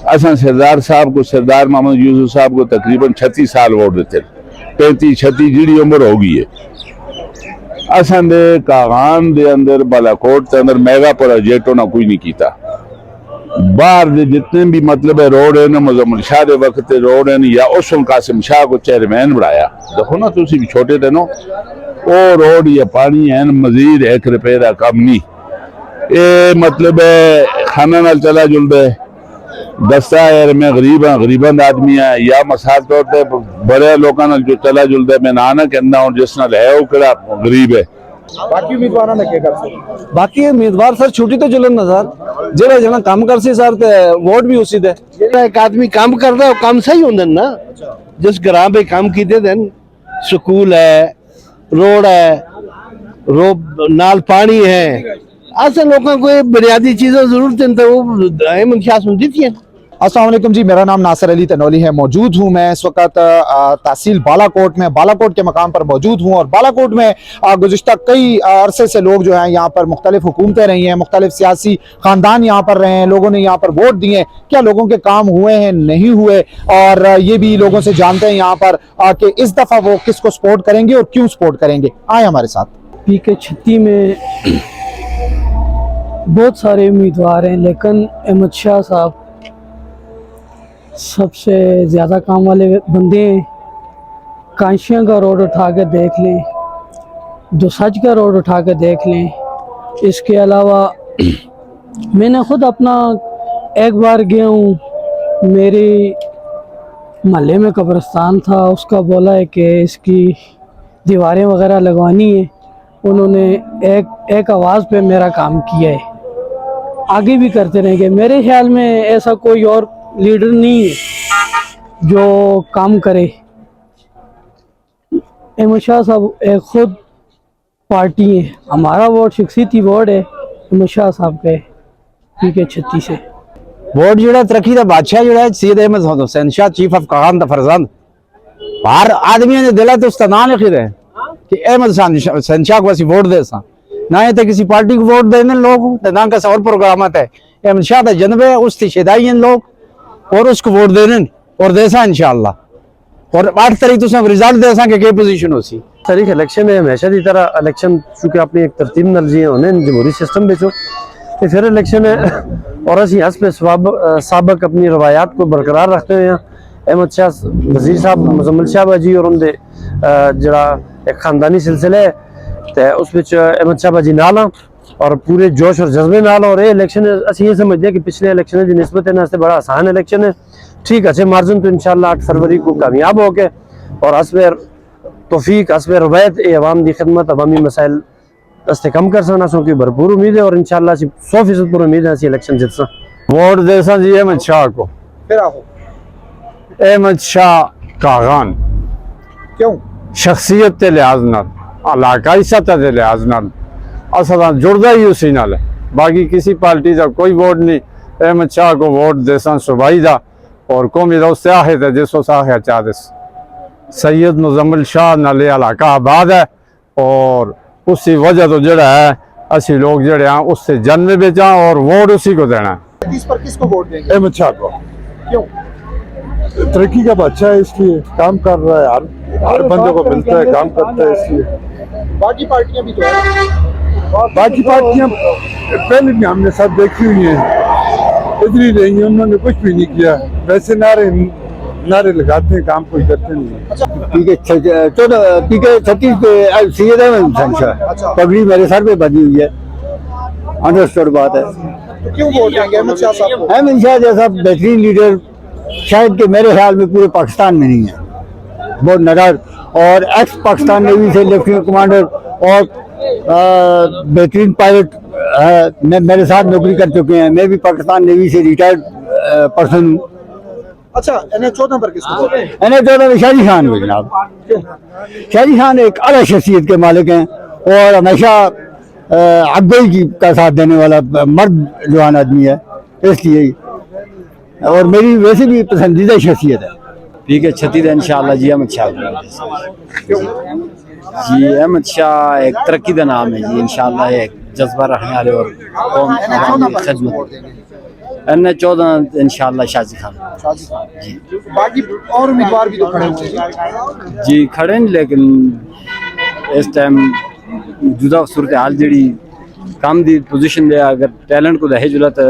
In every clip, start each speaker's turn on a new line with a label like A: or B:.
A: اصل سردار صاحب کو، سردار محمد یوسف صاحب کو تقریباً 36 سال ووٹ دیتے، 35-36 جیڑی عمر ہو گئی ہے۔ اصل دے کاغان دے اندر بالاکوٹ دے اندر میگا پروجیکٹ نہ کوئی نہیں کیتا۔ باہر دے جتنے بھی مطلب ہے روڈ ہے نا، مزمل شاہ دے وقت روڈ ہے یا اسم قاسم شاہ کو چیئرمین بڑھایا، دیکھو نا تسی بھی چھوٹے تھے نا، او روڈ یا پانی ہے مزید 1 روپے دا کم نہیں۔ اے مطلب ہے کھانا نال چلا جل دے دستا ہے، میں غریب ہاں، غریباں دا آدمی ہے، یا مثال طور تے بڑے لوکاں نال جو چلا جل دے، میں نہ کہنا ہوں جس نال ہے وہ کڑا غریب ہے۔
B: باقی امیدواراں نے کیا کر سکتے؟
C: باقی امیدوار سر چھوٹی تو چلن نہ سر، جہاں جہاں کام کر سی سر تے ووٹ بھی اسی دے۔
D: ایک آدمی کام کرتا ہے کام صحیح ہوندے نا، جس گراں پہ کام کیتے دن، سکول ہے، روڈ ہے، نال پانی ہے، ایسے لوگوں کو بنیادی چیزیں ضرورت ہیں تو وہ احمد شاہ سن دیتی ہیں۔
B: السلام علیکم جی، میرا نام ناصر علی تنولی ہے، موجود ہوں میں اس وقت تحصیل بالاکوٹ میں، بالاکوٹ کے مقام پر موجود ہوں، اور بالاکوٹ میں گزشتہ کئی عرصے سے لوگ جو ہیں یہاں پر مختلف حکومتیں رہی ہیں، مختلف سیاسی خاندان یہاں پر رہے ہیں، لوگوں نے یہاں پر ووٹ دیے، کیا لوگوں کے کام ہوئے ہیں نہیں ہوئے، اور یہ بھی لوگوں سے جانتے ہیں یہاں پر کہ اس دفعہ وہ کس کو سپورٹ کریں گے اور کیوں سپورٹ کریں گے۔ آئیں ہمارے ساتھ۔
E: پی کے 36 میں بہت سارے امیدوار ہیں، لیکن احمد شاہ صاحب سب سے زیادہ کام والے بندے ہیں۔ کانشیاں کا روڈ اٹھا کے دیکھ لیں، دو سچ کا روڈ اٹھا کے دیکھ لیں، اس کے علاوہ میں نے خود اپنا ایک بار گیا ہوں، میری محلے میں قبرستان تھا، اس کا بولا ہے کہ اس کی دیواریں وغیرہ لگوانی ہیں، انہوں نے ایک آواز پہ میرا کام کیا ہے، آگے بھی کرتے رہیں گے۔ میرے خیال میں ایسا کوئی اور لیڈر نہیں ہے جو کام کرے۔ احمد شاہ صاحب ایک خود پارٹی ہے، ہمارا ووٹ شخصیتی ووٹ ہے احمد شاہ صاحب کے پی کے 36 سے۔
C: ووٹ جڑا ترقی دا بادشاہ جڑا ہے سید احمد حسین شاہ، چیف آف کاغان دا فرزند، ہر آدمی نے دلا تو اس کا نام لکھی رہے کہ احمد حسین شاہ کو اسی ووٹ دے ساں، نہ یہ تے کسی پارٹی کو ووٹ دینے لوگ، نہ کسی اور پروگرامات ہے، احمد شاہ دا جنبے ہے، اس تی شدائی ہیں لوگ، اور اس کو ووٹ دینے اور دے ساں انشاءاللہ، اور 8 تاریخ تو سب رزلٹ دے ساں کہ کئی پوزیشن ہو سی۔
F: تاریخ الیکشن ہے ہمیشہ دی طرح الیکشن چونکہ اپنی ایک ترتیب نال جی ہونے جمہوری سسٹم بچو تو پھر الیکشن ہے، اور اسی حسب سابق اپنی روایات کو برقرار رکھتے ہیں۔ احمد شاہ وزیر صاحب مزمل شاہ باجی اور ان دے جڑا ایک خاندانی سلسلہ ہے تے اس وچ احمد شاہ باجی نال اور پورے جوش اور جذبے نال، اور یہ الیکشن اسی یہ سمجھتے ہیں کہ پچھلے الیکشن کی نسبت ہے بڑا آسان الیکشن ہے، ٹھیک اچھے مارجن تو انشاءاللہ 8 فروری کو کامیاب ہو کے، اور حسب توفیق حسب روایت اے عوام دی خدمت عوامی مسائل دستے کم کر سکنا سو کی بھرپور امید ہے، اور انشاءاللہ 100% پر امید ہے اسی الیکشن جت سا۔
A: ووٹ دے ساں جی احمد شاہ کو۔
B: پھر آہو
A: احمد شاہ کاغان
B: کیوں؟
A: شخصیت تے لحاظ نال، علاقائی سطح تے لحاظ نال اصلا جڑدا ہی اسی نال ہے، باقی کسی پارٹی کا کوئی ووٹ نہیں۔ احمد شاہ کو ووٹ دے ساں صوبائی دا، اور قومی دوست آہد ہے جس وقت آہد چاہدس سید مزمل شاہ نال علاقہ آباد ہے، اور اسی وجہ تو جڑا ہے اسی لوگ جڑے ہیں اس سے جنم بیچاں اور ووٹ اسی کو دینا ہے۔
B: اس پر کس کو ووٹ دیں گے؟
G: احمد شاہ کو۔
B: کیوں؟
G: ترقی کا بادشاہ ہے، اس لیے کام کر رہا ہے، ہر بندے کو ملتا ہے، کام کرتا ہے، اس لیے۔
B: باقی پارٹیاں بھی تو ہیں،
G: باقی پارٹیاں پہلے بھی ہم نے سب دیکھی ہوئی ہیں، ادھر رہی ہیں، انہوں نے کچھ بھی نہیں کیا، ویسے نعرے لگاتے ہیں، کام کوئی کرتے نہیں۔
H: پی کے 36 پہ سید احمد حسین شاہ پگڑی میرے سر پہ بندھی ہوئی ہے، انڈرسٹوڈ بات ہے۔
B: تو کیوں ووٹ دیں گے احمد شاہ صاحب کو؟
H: احمد شاہ جیسا بہترین لیڈر شاید کہ میرے خیال میں پورے پاکستان میں نہیں ہے، بہت نڈر، اور ایکس پاکستان نیوی سے لیفٹیننٹ کمانڈر اور بہترین پائلٹ ہے، میرے ساتھ نوکری کر چکے ہیں، میں بھی پاکستان نیوی سے ریٹائرڈ پرسن ہوں۔
B: اچھا NH14 پر کس کو ووٹ دیں گے؟
H: NH14 میں شاہ جی خان ہوئے جناب۔ شاہ جی خان ایک اعلیٰ شخصیت کے مالک ہیں، اور ہمیشہ عقبئی کا ساتھ دینے والا مرد جوان آدمی ہے، اس لیے، اور میری ویسے بھی پسندیدہ شخصیت ہے۔
C: پی کے 36 ہے انشاءاللہ جی احمد شاہ جی، احمد شاہ ایک ترقی دا نام ہے جی، انشاءاللہ ایک جذبہ رکھنے والے اور قوم عوام کی خدمت۔ 14 इंशाल्लाह शाजी खान
B: शाजी खान जी। बाकी और उम्मीदवार भी तो खड़े हुए हैं
C: जी खड़े हैं, लेकिन इस टाइम जुदा सूरत हाल जी काम दी पोजीशन दे अगर टैलेंट को दहे जुला तो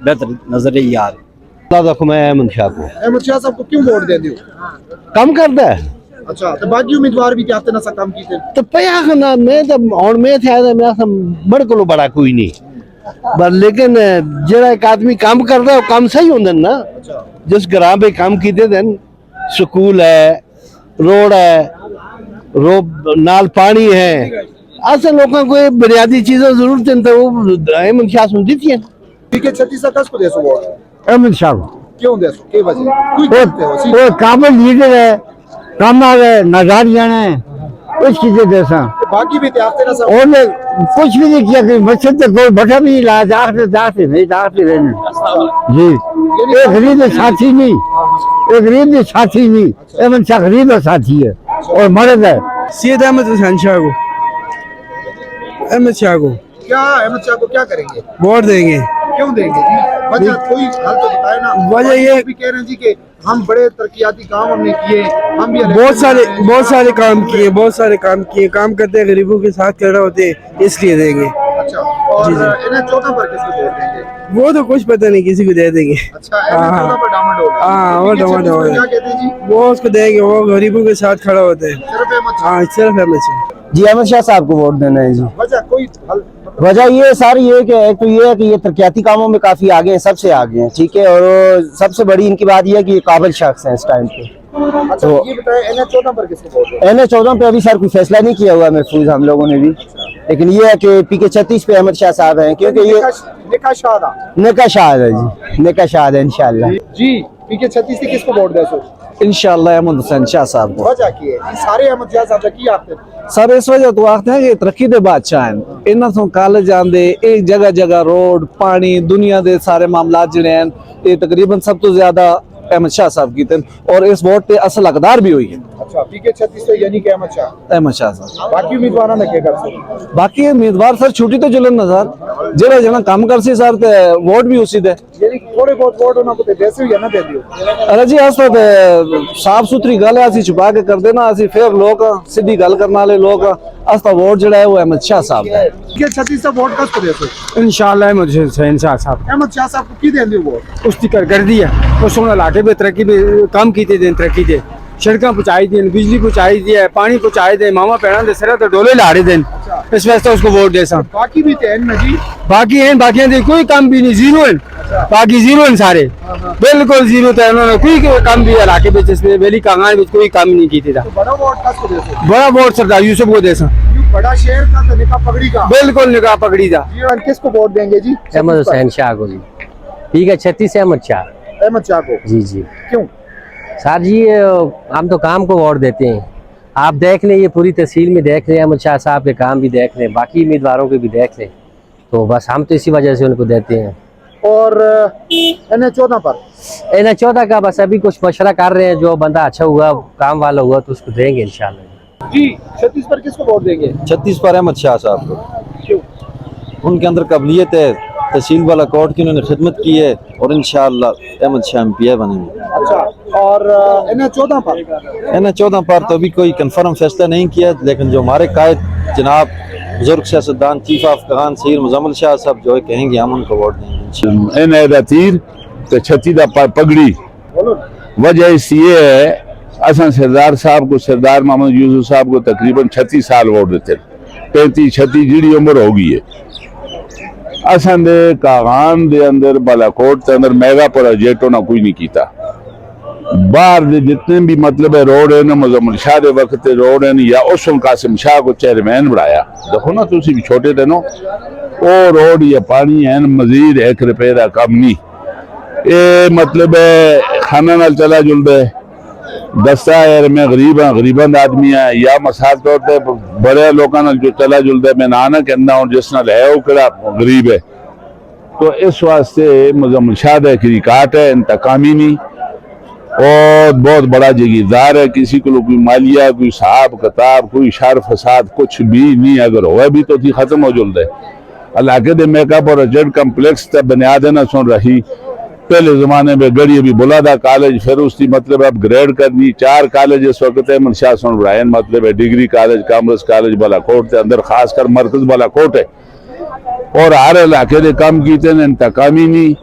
C: बेहतर नजर ही यार
D: मैं अहमद शाह को
B: अहमद शाह साहब को क्यों वोट देते हो?
D: कम करता है
B: अच्छा, तो बाकी उम्मीदवार भी क्या ना काम कीते
D: तो पया ना मैं तो और मैं थे मैं बड़े को बड़ा कोई नहीं पर लेकिन जरा एक आदमी काम करता है वो काम सही होंगे ना। जिस ग्राम पे काम कीते दिन स्कूल है, रोड नाल पानी है, ऐसे लोगों को बुनियादी चीजें जरूरत है तो वो अहमद शाह सुन दी थी।
B: ठीक है, 36 अगस्त को देसो वोट,
H: अहमद शाह
B: क्यों देसो, के वजह कोई जानते हो?
H: वो काबिल लीडर है, काम आ गए नजार जाना है उसकी जो देसा
B: बाकी भी त्यागते ना सब
H: और कुछ भी नहीं किया कि मस्जिद तक कोई बटा भी नहीं लाया दाखते नहीं रहने जी। एक गरीब साथी नहीं, एक गरीब साथी नहीं, अहमद शाह गरीब साथी है और मर्द है।
I: सैयद अहमद हुसैन शाह को, अहमद शाह को
B: क्या अहमद शाह को क्या करेंगे,
I: वोट देंगे।
B: क्यों देंगे जी? वजह कोई हल तो बताए ना।
I: वजह ये
B: भी कह रहे हैं जी कि हम बड़े तरक्याती काम हमने किए, हम भी
I: बहुत सारे काम किए, काम करते हैं, गरीबों के साथ खड़ा होते हैं, इसलिए देंगे।
B: अच्छा, और इन्हें 14 पर किसको वोट देंगे?
I: वो तो कुछ पता नहीं, किसी को दे देंगे।
B: अच्छा, इन्हें 14 पर डामाडोल है।
I: हाँ, वो डामाडोल है।
B: क्या कहते हैं जी?
I: वो उसको देंगे, वो गरीबों के साथ खड़ा होते हैं।
B: सिर्फ अहमद शाह?
I: हाँ, सिर्फ अहमद शाह।
C: जी अहमद शाह साहब को वोट देना है जी।
B: वजह कोई हल
C: वजह ये सारी ये कि एक तो ये है कि ये तरक्याती कामों में काफी आगे हैं, सबसे आगे हैं, ठीक है। और सबसे बड़ी इनकी बात ये है कि ये काबिल शख्स हैं इस टाइम पे।
B: अच्छा,
C: तो
B: ये बताएं इन्हें 14 पर किसको वोट देंगे?
C: NH 14 पे अभी सर कोई फैसला नहीं किया हुआ महफूज हम लोगों ने भी, लेकिन ये है कि PK 36 पे अहमद शाह साहब हैं, क्योंकि ये
B: निकाह शादा
C: निकाह शाह है जी, निकाह शाह है इंशाल्लाह
B: जी। PK 36 से किसको वोट देसो?
C: इंशाल्लाह अहमद हुसैन शाह साहब को।
B: वजह की है ये सारे अहमद शाह साहब की आखिर
C: सर इस वजह तो आखते हैं कि तरक्की दे बादशाह हैं, इन्हां तो कॉलेज आंदे एक जगह जगह रोड पानी दुनिया दे सारे मामलात जिहड़े हैं ये तकरीबन सब तो ज्यादा अहमद शाह साहब कीते और इस वोट पे असल हकदार भी हुई है।
B: अच्छा, PK 36 तो यानी कि अहमद शाह
C: साहब।
B: बाकी उम्मीदवारों ने क्या कर सकते?
C: बाकी उम्मीदवार सर छुट्टी तो चलन ना सर, जेड़ा जना काम कर सी सर ते वोट भी उसी दे,
B: यानी थोड़े बहुत वोट उन्होंने को देसे या ना दे दियो।
C: अरे जी अस तो साफ सुथरी गल है, असी छुपा के कर देना, असी फिर लोग सीधी गल करने वाले लोग अस तो वोट जड़ा है वो अहमद शाह साहब है।
B: PK 36 से वोट किसको देसो?
C: इंशाल्लाह अहमद हुसैन शाह साहब।
B: अहमद शाह साहब को की दे दियो वोट?
I: उसकी कर दी है, वो सोना लाटे पे तरक्की पे काम कीते दिन, तरक्की दे सड़क पहुंचाई दी, बिजली पहुंचाई दी है, पानी पहुंचाई दे, मामा भैन दे सिर ते डोले ला रहे दिन, इस वास्ते उसको वोट दे सा।
B: बाकी भी थे ना जी?
I: बाकी हैं, बाकी दे कोई काम भी नहीं, जीरो है, बाकी जीरो है सारे, बिल्कुल जीरो थे। उन्होंने कोई काम भी इलाके में जिसमें वेली कांगान में कोई काम नहीं किया था।
B: बड़ा वोट किसको देसो?
I: बड़ा वोट सरदार यूसुफ को दे सा,
B: बड़ा शहर का तो निकाह पगड़ी का,
I: बिल्कुल निकाह पकड़ी था।
B: किसको वोट देंगे जी?
J: अहमद हुसैन शाह को जी। ठीक है, 36 से अहमद शाह।
B: अहमद शाह को
J: जी जी।
B: क्यों?
J: सर जी हम तो काम को वोट देते हैं, आप देख लें, ये पूरी तहसील में देख लें, अहमद शाह साहब के काम भी देख लें, बाकी उम्मीदवारों के भी देख लें, तो बस हम तो इसी वजह से उनको देते हैं।
B: और NH 14 पर?
J: NH 14 का बस अभी कुछ मशवरा कर रहे हैं, जो बंदा अच्छा हुआ काम वाला हुआ तो उसको देंगे इंशाल्लाह
B: जी। 36 पर किसको वोट देंगे?
K: 36 पर अहमद शाह साहब को।
B: क्यों?
K: उनके अंदर काबिलियत है, तहसील वाला कोर्ट की उन्होंने खिदमत की है और इंशाअल्लाह अहमद शाह MPI बनेंगे।
B: अच्छा, और NH 14 पर?
K: NH 14 पर तो अभी कोई कंफर्म फैसला नहीं किया, लेकिन जो हमारे कायद जनाब बुजुर्ग सियासतदान चीफ ऑफ कगान सईद मुजम्मिल शाह साहब जो है कहेंगे हम उनको वोट देंगे।
A: इन तीर ते 36 दा पगड़ी वजह इस ये है असन सरदार साहब को, सरदार मोहम्मद यूसुफ साहब को तकरीबन 36 साल वोट देते, 35-36 जिहड़ी उम्र हो गई है। असन दे कागान दे अंदर बालाकोट के अंदर मेगा प्रोजेक्ट ना कोई नहीं कीता। बाहर दे जितने भी मतलब है रोड है ना मुजम्मिल शाह दे वक्त रोड है या उसन कासिम शाह को चेयरमैन बनाया, देखो ना तुसी भी छोटे थे नो, वो रोड या पानी है मजीद 1 रुपए का कम नहीं, ये मतलब है खाना नाल चला जुलदा है। दस्ता यार मैं गरीब हाँ, गरीबंद आदमी है या मसाल तौर पर बड़े लोगों नाल जो चला जुलदा है, मैं ना कहना हूँ जिस नाल है वो किहड़ा गरीब है। तो इस वास्ते मुजम्मिल शाह दा एक रिकार्ड है इंतकामी नहीं और बहुत बड़ा जागीरदार है, किसी को कोई मालिया कोई हिसाब किताब कोई शर फसाद कुछ भी नहीं, अगर हुआ भी तो थी खत्म हो जुलदा है। इलाके दे मेकअप और जेड कम्प्लेक्स तक बुनियाद ना सुन रही पहले ज़माने में गड़ी अभी बुलादा कॉलेज फिर उसकी मतलब अपग्रेड करनी 4 कॉलेज इस वक्त अहमद शाह सुनब्रायन मतलब है degree college commerce college Balakot के अंदर खासकर मरकज बालाकोट है और हर इलाके ने काम कीते ने इंतकामी नहीं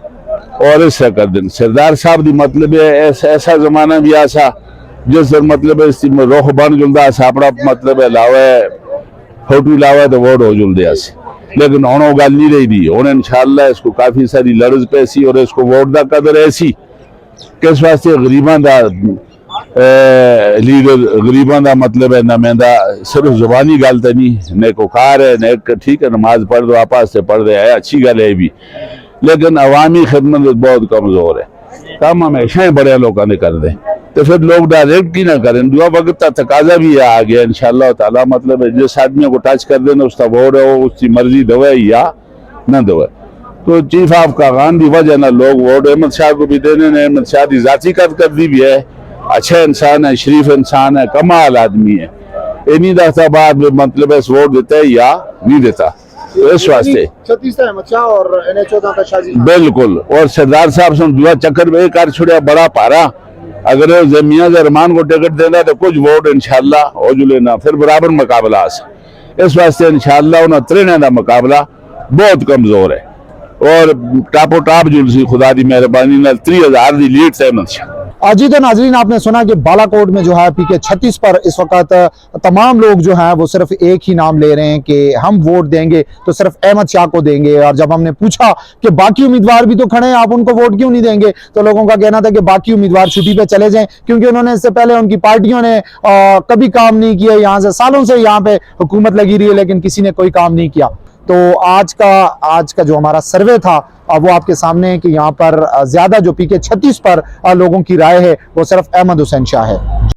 A: और इससे कर दिन सरदार साहब दी मतलब है ऐसा जमाना भी आसा जिस मतलब इस रोख बन जुलदा सापड़ा मतलब है लावे फोटो लावे तो वोट हो जुलदे आसे लेकिन उन्होंने गल नहीं रही दी उन्हें इंशाल्लाह इसको काफी सारी लर्ज पैसी और इसको वोट दा कदर ऐसी किस वास्ते गरीबां दा लीडर गरीबां दा मतलब है नुमाइंदा सिर्फ जुबानी गल तो नहीं नेकोकार है नेक ठीक है नमाज पढ़ दो आपस से पढ़ दे है अच्छी गल है भी लेकिन अवामी खिदमत बहुत कमजोर है काम हमेशा ही बड़े लोगों ने कर दे तो फिर लोग डायरेक्ट की ना करें दुआ वक्त का तकाजा भी है आ गया इंशाअल्लाह ताला मतलब है जिस आदमी को टच कर देना उसका वोट है वो उसकी मर्जी दवे या न दवे तो चीफ ऑफ कागान की वजह ना लोग वोट अहमद शाह को भी देने ने अहमद शाह की जाती कर दी भी है अच्छा इंसान है शरीफ इंसान है कमाल आदमी है इन्हीं दस्ता बाद में मतलब है वोट देता है या नहीं देता तो इस वास्ते
B: 36 अहमद शाह और NA14 का शाजी
A: बिल्कुल और सरदार साहब से दुआ चक्कर में कर छुड़िया बड़ा पारा अगर जमिया रहमान को टिकट देना तो कुछ वोट इंशाल्लाह हो जुलेना फिर बराबर मुकाबला इस वास्ते इंशाल्लाह उन्हें त्रिने का मुकाबला बहुत कमजोर है और टापो टाप जुलसी खुदा की मेहरबानी 30,000 की लीड से अहमद शाह
B: जी तो नाजरीन आपने सुना कि बालाकोट में जो है PK 36 पर इस वक्त तमाम लोग जो हैं वो सिर्फ एक ही नाम ले रहे हैं कि हम वोट देंगे तो सिर्फ अहमद शाह को देंगे और जब हमने पूछा कि बाकी उम्मीदवार भी तो खड़े हैं आप उनको वोट क्यों नहीं देंगे तो लोगों का कहना था कि बाकी उम्मीदवार छुट्टी पे चले जाएं क्योंकि उन्होंने इससे पहले उनकी पार्टियों ने कभी काम नहीं किया यहाँ से सालों से यहाँ पे हुकूमत लगी रही है लेकिन किसी ने कोई काम नहीं किया तो आज का जो हमारा सर्वे था वो आपके सामने है कि यहाँ पर ज्यादा जो PK 36 पर लोगों की राय है वो सिर्फ अहमद हुसैन शाह है।